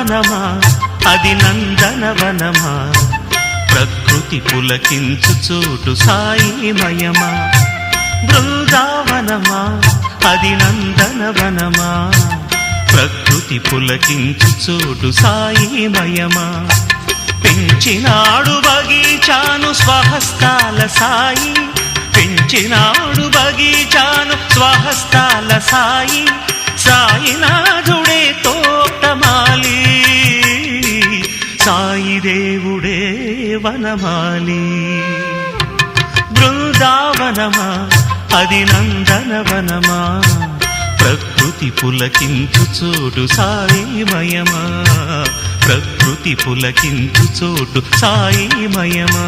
బృందావనమా అది నందనవనమా ప్రకృతి పులకించు చోటు సాయిమయమా బృందావనమా అది నందనవనమా ప్రకృతి పులకించు చోటు సాయిమయమా పెంచినాడు బగీచాను స్వహస్తాల సాయి పెంచినాడు బగీచాను స్వహస్తాల సాయి సాయినాథుడే తోటమాలి సాయి దేవుడే వనమాలి బృందావనమా అది నందనవనమా ప్రకృతి పులకించు చోటు సాయిమయమా ప్రకృతి పులకించు చోటు సాయిమయమా